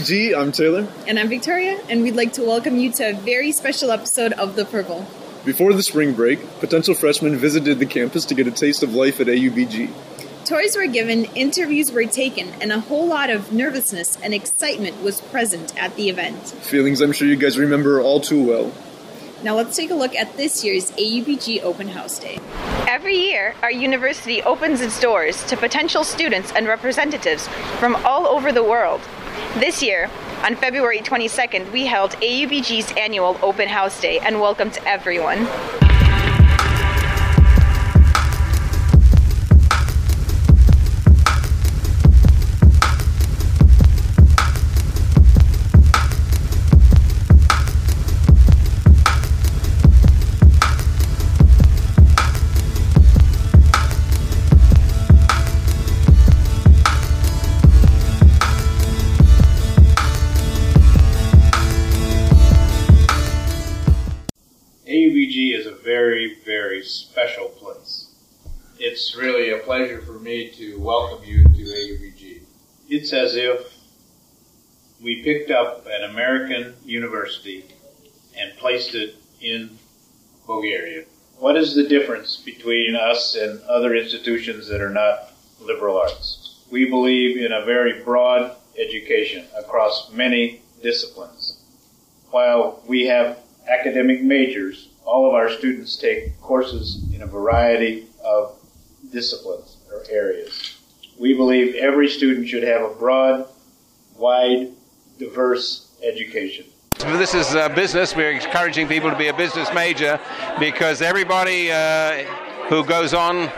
AUBG, I'm Taylor. And I'm Victoria, and we'd like to welcome you to a very special episode of thePurple. Before the spring break, potential freshmen visited the campus to get a taste of life at AUBG. Tours were given, interviews were taken, and a whole lot of nervousness and excitement was present at the event. Feelings I'm sure you guys remember all too well. Now let's take a look at this year's AUBG Open House Day. Every year, our university opens its doors to potential students and representatives from all over the world. This year, on February 22nd, we held AUBG's annual Open House Day and welcomed everyone. AUBG is a very, very special place. It's really a pleasure for me to welcome you to AUBG. It's as if we picked up an American university and placed it in Bulgaria. What is the difference between us and other institutions that are not liberal arts? We believe in a very broad education across many disciplines. While we have academic majors, all of our students take courses in a variety of disciplines or areas. We believe every student should have a broad, wide, diverse education. This is business. We're encouraging people to be a business major because everybody who goes on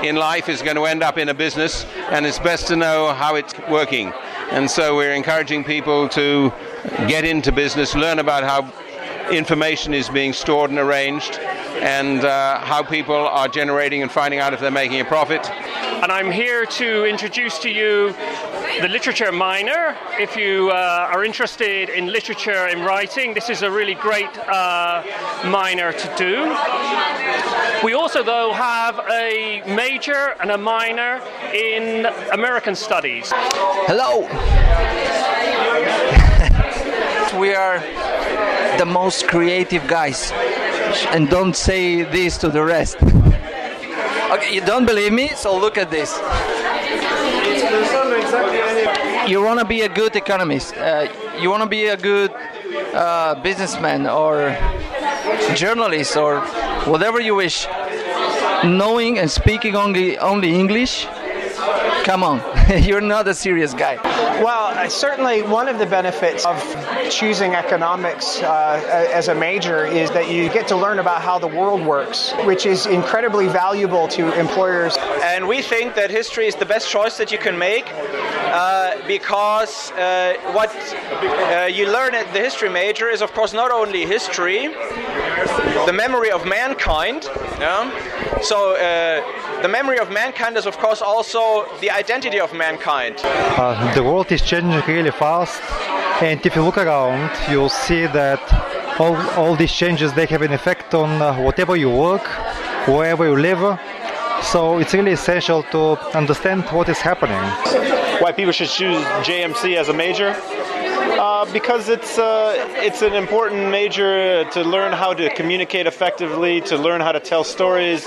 in life is going to end up in a business, and it's best to know how it's working. And so we're encouraging people to get into business, learn about how information is being stored and arranged, and how people are generating and finding out if they're making a profit. And I'm here to introduce to you the literature minor. If you are interested in literature and writing, this is a really great minor to do. We also, though, have a major and a minor in American Studies. Hello! We are the most creative guys, and don't say this to the rest. Okay, you don't believe me? So look at this. You want to be a good economist, you want to be a good businessman or journalist or whatever you wish, knowing and speaking only English. Come on, you're not a serious guy. Well, certainly one of the benefits of choosing economics as a major is that you get to learn about how the world works, which is incredibly valuable to employers. And we think that history is the best choice that you can make because what you learn at the history major is, of course, not only history, the memory of mankind. So the memory of mankind is, of course, also the identity of mankind. The world is changing really fast, and if you look around, you'll see that all these changes, they have an effect on whatever you work, wherever you live. So it's really essential to understand what is happening. Why people should choose JMC as a major? Because it's an important major to learn how to communicate effectively, to learn how to tell stories,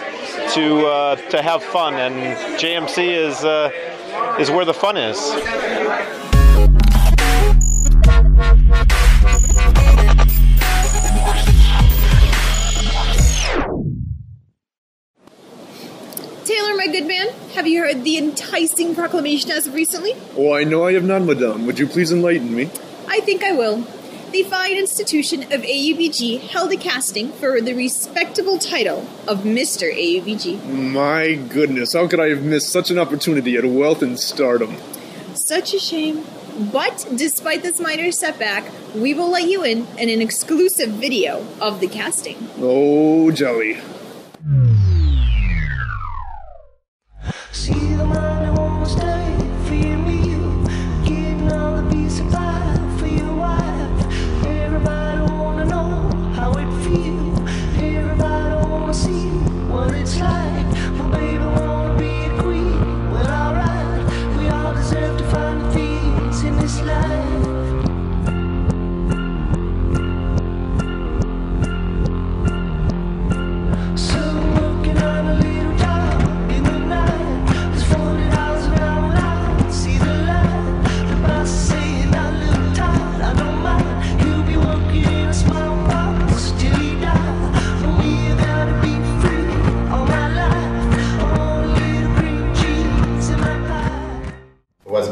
to have fun, and JMC is where the fun is. Taylor, my good man, have you heard the enticing proclamation as of recently? Oh, I know I have not, madame. Would you please enlighten me? I think I will. The fine institution of AUBG held a casting for the respectable title of Mr. AUBG. My goodness, how could I have missed such an opportunity at wealth and stardom? Such a shame. But despite this minor setback, we will let you in an exclusive video of the casting. Oh, jolly.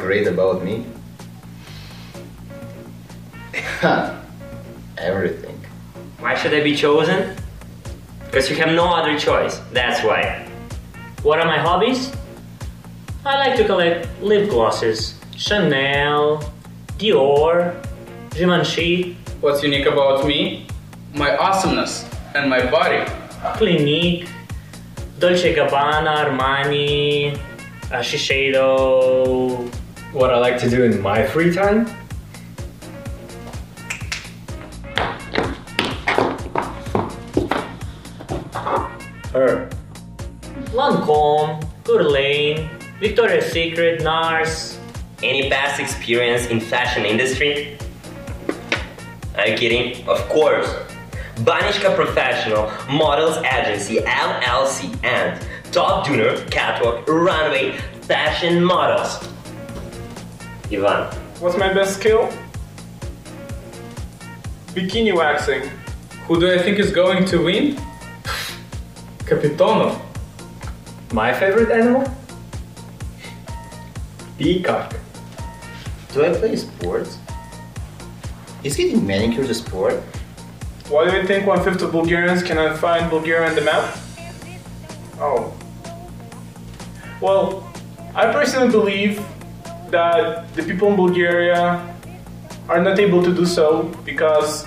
great about me? Everything. Why should I be chosen? Because you have no other choice, that's why. What are my hobbies? I like to collect lip glosses. Chanel, Dior, Givenchy. What's unique about me? My awesomeness and my body. Clinique, Dolce & Gabbana, Armani, Shiseido. What I like to do in my free time? Her. Lancome, Guerlain, Victoria's Secret, NARS. Any past experience in fashion industry? Are you kidding? Of course. Banishka Professional Models Agency LLC and Top Donor Catwalk Runway Fashion Models. Ivan. What's my best skill? Bikini waxing. Who do I think is going to win? Kapitonov. My favorite animal? Peacock. Do I play sports? Is getting manicures a sport? Why do you think 1/5 of Bulgarians cannot find Bulgaria on the map? Oh. Well, I personally believe that the people in Bulgaria are not able to do so because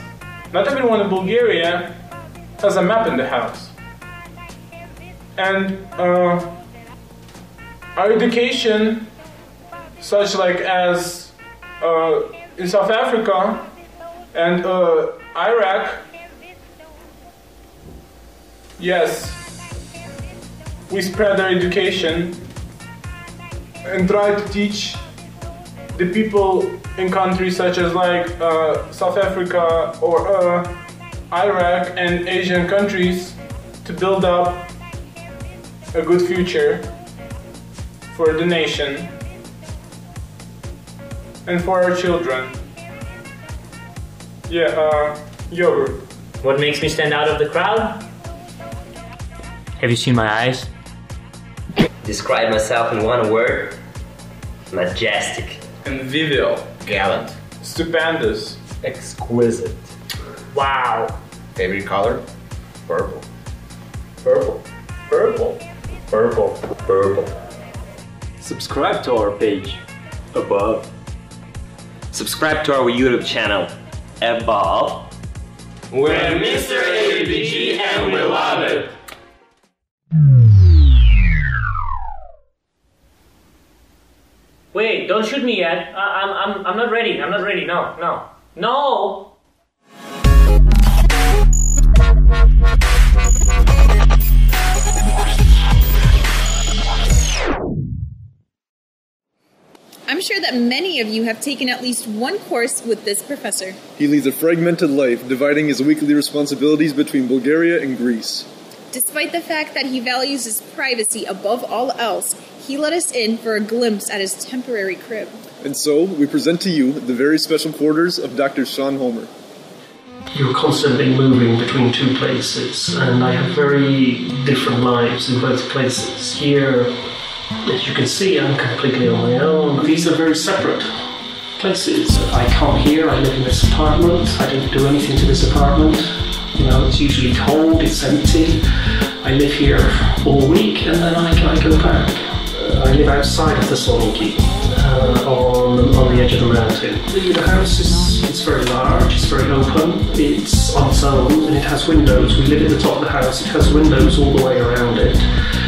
not everyone in Bulgaria has a map in the house. And our education, such like as in South Africa and Iraq, yes, we spread our education and try to teach the people in countries such as like South Africa or Iraq and Asian countries to build up a good future for the nation and for our children. Yeah, yogurt. What makes me stand out of the crowd? Have you seen my eyes? Describe myself in one word. Majestic. Convivial. Gallant. Stupendous. Exquisite. Wow. Favorite color? Purple. Purple. Purple. Purple. Purple. Subscribe to our page above. Subscribe to our YouTube channel above. We're Mr. AUBG and we love it. Wait, don't shoot me yet. I'm not ready. I'm not ready. No, no, no. I'm sure that many of you have taken at least one course with this professor. He leads a fragmented life, dividing his weekly responsibilities between Bulgaria and Greece. Despite the fact that he values his privacy above all else, he let us in for a glimpse at his temporary crib. And so, we present to you the very special quarters of Dr. Sean Homer. You're constantly moving between two places, and I have very different lives in both places. Here, as you can see, I'm completely on my own. These are very separate places. I come here, I live in this apartment, I don't do anything to this apartment. You know, it's usually cold, it's empty. I live here all week and then I go back. I live outside of the Sorocan, on the edge of the mountain. The house is very large, it's very open, it's on its own and it has windows. We live at the top of the house, it has windows all the way around it.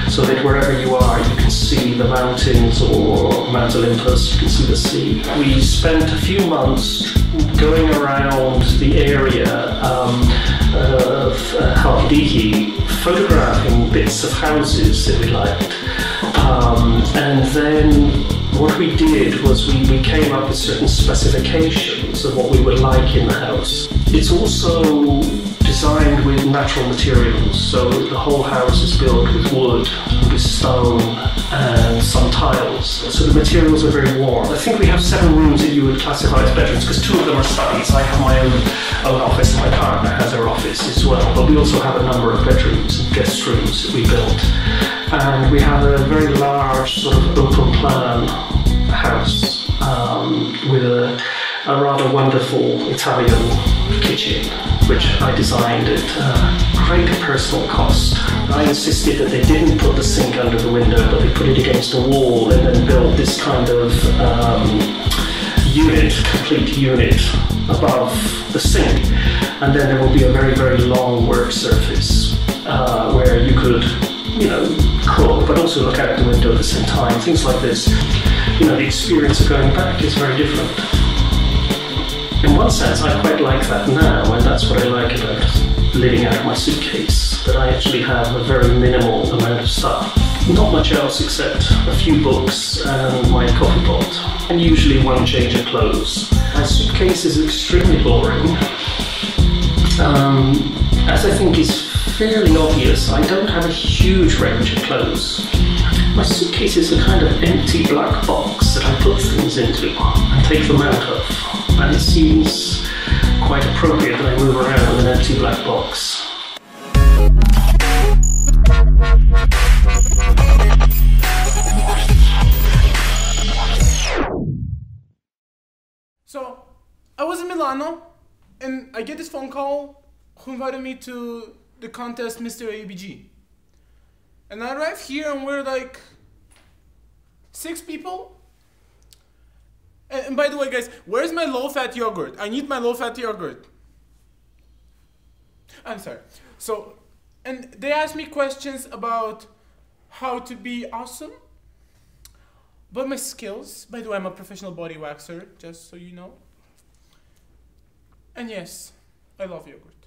So that wherever you are, you can see the mountains or Mount Olympus, you can see the sea. We spent a few months going around the area of Hying, photographing bits of houses that we liked. And then what we did was we came up with certain specifications of what we would like in the house. It's also designed with natural materials, so the whole house is built with wood, with stone, and some tiles. So the materials are very warm. I think we have 7 rooms that you would classify as bedrooms, because 2 of them are studies. I have my own office, and my partner has her office as well. But we also have a number of bedrooms and guest rooms that we built. And we have a very large sort of open plan house. with a rather wonderful Italian kitchen, which I designed at great personal cost. I insisted that they didn't put the sink under the window, but they put it against a wall and then built this kind of complete unit above the sink. And then there will be a very, very long work surface where you could, cook, but also look out the window at the same time. Things like this. The experience of going back is very different. In one sense, I quite like that now, and that's what I like about living out of my suitcase, that I actually have a very minimal amount of stuff. Not much else except a few books and my coffee pot, and usually one change of clothes. My suitcase is extremely boring. As I think is fairly obvious, I don't have a huge range of clothes. My suitcase is a kind of empty black box that I put things into and take them out of. And it seems quite appropriate that I move around with an empty black box. So, I was in Milano, and I get this phone call who invited me to the contest MrAUBG. And I arrive here and we're like 6 people. And by the way, guys, where's my low-fat yogurt? I need my low-fat yogurt. I'm sorry. So, and they asked me questions about how to be awesome, about my skills. By the way, I'm a professional body waxer, just so you know. And yes, I love yogurt.